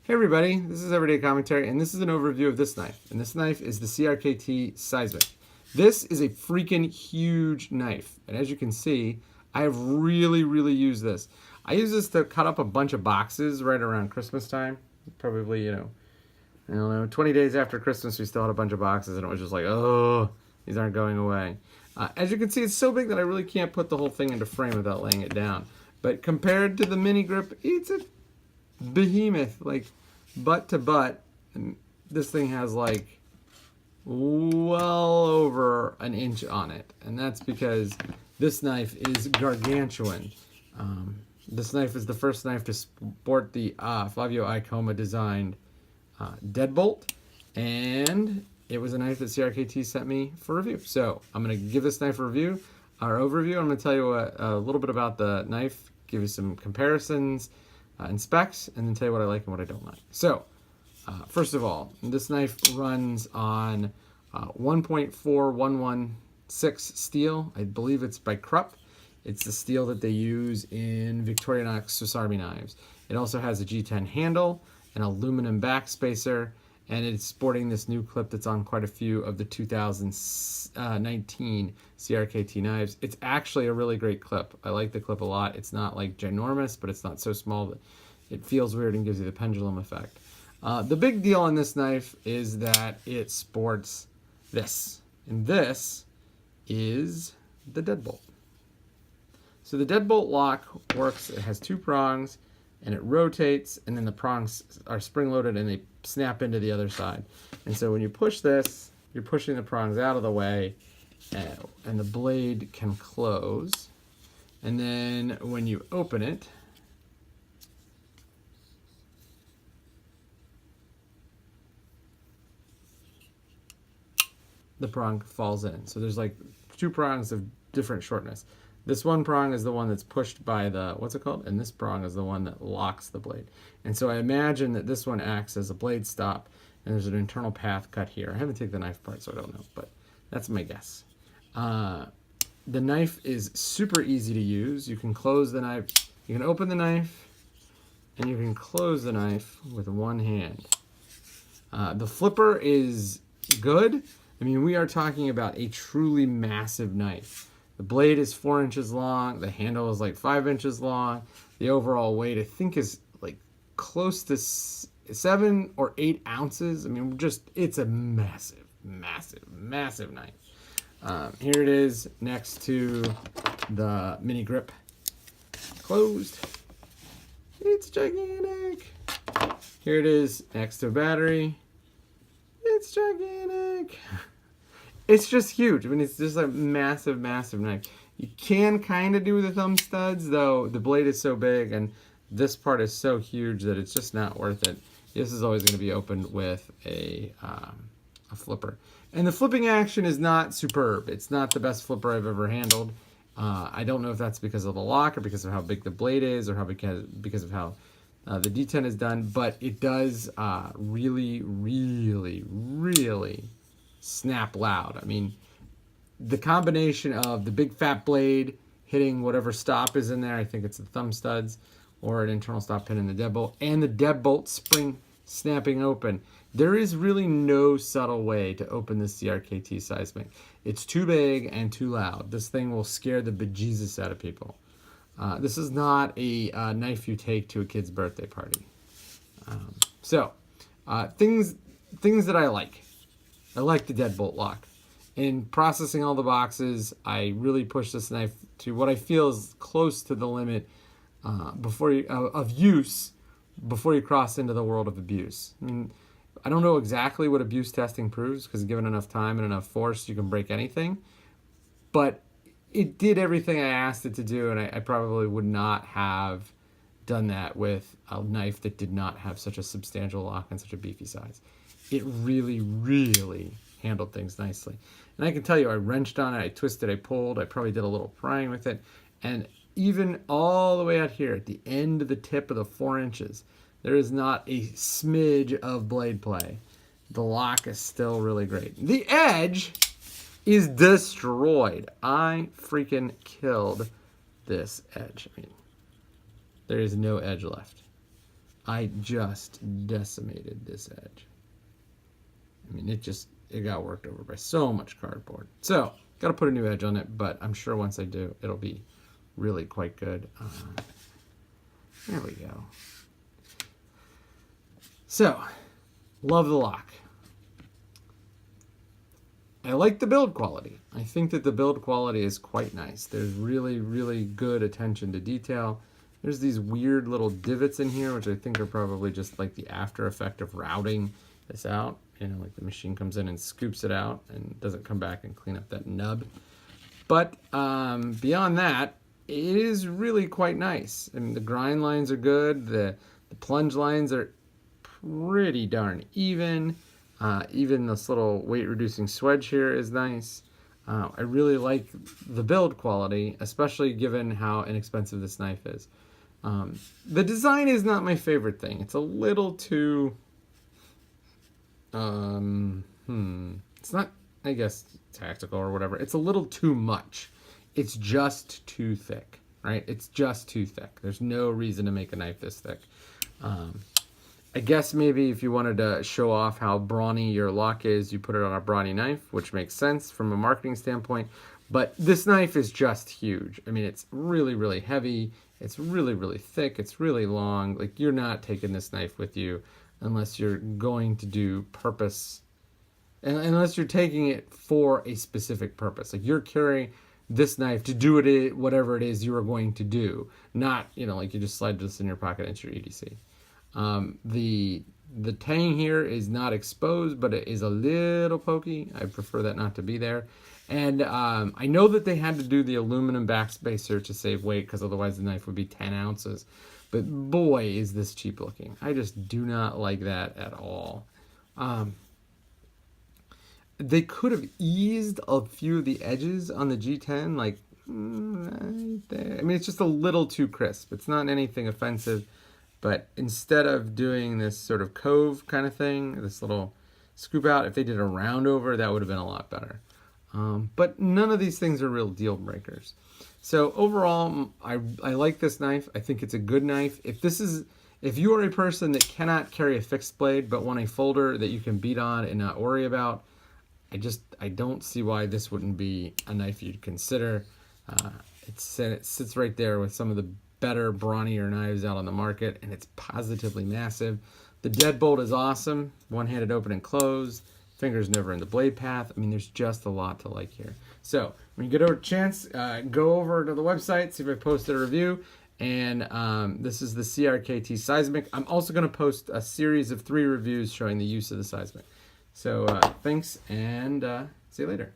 Hey everybody, this is Everyday Commentary, and this is an overview of this knife. And this knife is the CRKT Seismic. This is a freaking huge knife, and as you can see, I have really used this. I use this to cut up a bunch of boxes right around Christmas time. Probably, I don't know, 20 days after Christmas, we still had a bunch of boxes, and it was just like, oh, these aren't going away. As you can see, it's so big that I really can't put the whole thing into frame without laying it down. But compared to the mini grip, it's a behemoth, like butt to butt, and this thing has like well over an inch on it, and that's because this knife is gargantuan. This knife is the first knife to sport the Flavio Icoma designed deadbolt, and it was a knife that CRKT sent me for review. So I'm going to give this knife a review, our overview. I'm going to tell you a little bit about the knife, give you some comparisons and specs, and then tell you what I like and what I don't like. So, first of all, this knife runs on 1.4116 steel. I believe it's by Krupp. It's the steel that they use in Victorinox Swiss Army knives. It also has a G10 handle, an aluminum back spacer, and it's sporting this new clip that's on quite a few of the 2019 CRKT knives. It's actually a really great clip. I like the clip a lot. It's not like ginormous, but it's not so small that it feels weird and gives you the pendulum effect. The big deal on this knife is that it sports this, and this is the deadbolt. So the deadbolt lock works, it has two prongs, and it rotates, and then the prongs are spring-loaded and they snap into the other side. And so when you push this, you're pushing the prongs out of the way, and the blade can close. And then when you open it, the prong falls in. So there's like two prongs of different shortness. This one prong is the one that's pushed by the, what's it called? And this prong is the one that locks the blade. And so I imagine that this one acts as a blade stop, and there's an internal path cut here. I haven't taken the knife apart, so I don't know, but that's my guess. The knife is super easy to use. You can close the knife, you can open the knife, and you can close the knife with one hand. The flipper is good. I mean, we are talking about a truly massive knife. The blade is 4 inches long. The handle is like 5 inches long. The overall weight, I think, is like close to 7 or 8 ounces. I mean, it's a massive knife. Here it is next to the mini grip. Closed. It's gigantic. Here it is next to a battery. It's gigantic. It's just huge. I mean, it's just a massive knife. You can kind of do the thumb studs, though the blade is so big and this part is so huge that it's just not worth it. This is always going to be opened with a flipper. And the flipping action is not superb. It's not the best flipper I've ever handled. I don't know if that's because of the lock or because of how big the blade is or because of how the D10 is done, but it does really snap loud. I mean, the combination of the big fat blade hitting whatever stop is in there, I think it's the thumb studs or an internal stop pin in the deadbolt, and the deadbolt spring snapping open. There is really no subtle way to open this CRKT Seismic. It's too big and too loud. This thing will scare the bejesus out of people. This is not a knife you take to a kid's birthday party. Things that I like. I like the deadbolt lock. In processing all the boxes, I really push this knife to what I feel is close to the limit of use before you cross into the world of abuse. I mean, I don't know exactly what abuse testing proves, because given enough time and enough force, you can break anything. But it did everything I asked it to do, and I probably would not have done that with a knife that did not have such a substantial lock and such a beefy size. It really handled things nicely. And I can tell you, I wrenched on it, I twisted, I pulled, I probably did a little prying with it. And even all the way out here at the end of the tip of the 4 inches, there is not a smidge of blade play. The lock is still really great. The edge is destroyed. I freaking killed this edge. I mean, there is no edge left. I just decimated this edge. I mean, it got worked over by so much cardboard. So, got to put a new edge on it, but I'm sure once I do, it'll be really quite good. There we go. So, love the lock. I like the build quality. I think that the build quality is quite nice. There's really, really good attention to detail. There's these weird little divots in here, which I think are probably just like the after effect of routing this out. You know, like the machine comes in and scoops it out and doesn't come back and clean up that nub. But beyond that, it is really quite nice. I mean, the grind lines are good. The plunge lines are pretty darn even. Even this little weight reducing swedge here is nice. I really like the build quality, especially given how inexpensive this knife is. The design is not my favorite thing. It's a little too, it's not, I guess, tactical or whatever. It's a little too much. It's just too thick, right? It's just too thick. There's no reason to make a knife this thick. I guess maybe if you wanted to show off how brawny your lock is, you put it on a brawny knife, which makes sense from a marketing standpoint. But this knife is just huge. I mean, it's really, really heavy. It's really, really thick. It's really long. Like, you're not taking this knife with you unless you're going to do purpose, and unless you're taking it for a specific purpose. Like, you're carrying this knife to do it, whatever it is you are going to do. Not, you know, like you just slide this in your pocket into your EDC. The tang here is not exposed, but it is a little pokey. I prefer that not to be there. And I know that they had to do the aluminum backspacer to save weight, because otherwise the knife would be 10 ounces. But boy, is this cheap looking. I just do not like that at all. They could have eased a few of the edges on the G10, like right there. I mean, it's just a little too crisp. It's not anything offensive. But instead of doing this sort of cove kind of thing, this little scoop out, if they did a round over, that would have been a lot better. But none of these things are real deal breakers. So overall, I like this knife. I think it's a good knife. If you are a person that cannot carry a fixed blade but want a folder that you can beat on and not worry about, I don't see why this wouldn't be a knife you'd consider. It sits right there with some of the better, brawnier knives out on the market, and it's positively massive. The deadbolt is awesome. One-handed open and close. Fingers never in the blade path. I mean, there's just a lot to like here. So when you get a chance, go over to the website, see if I posted a review. And this is the CRKT Seismic. I'm also going to post a series of 3 reviews showing the use of the Seismic. So thanks, and see you later.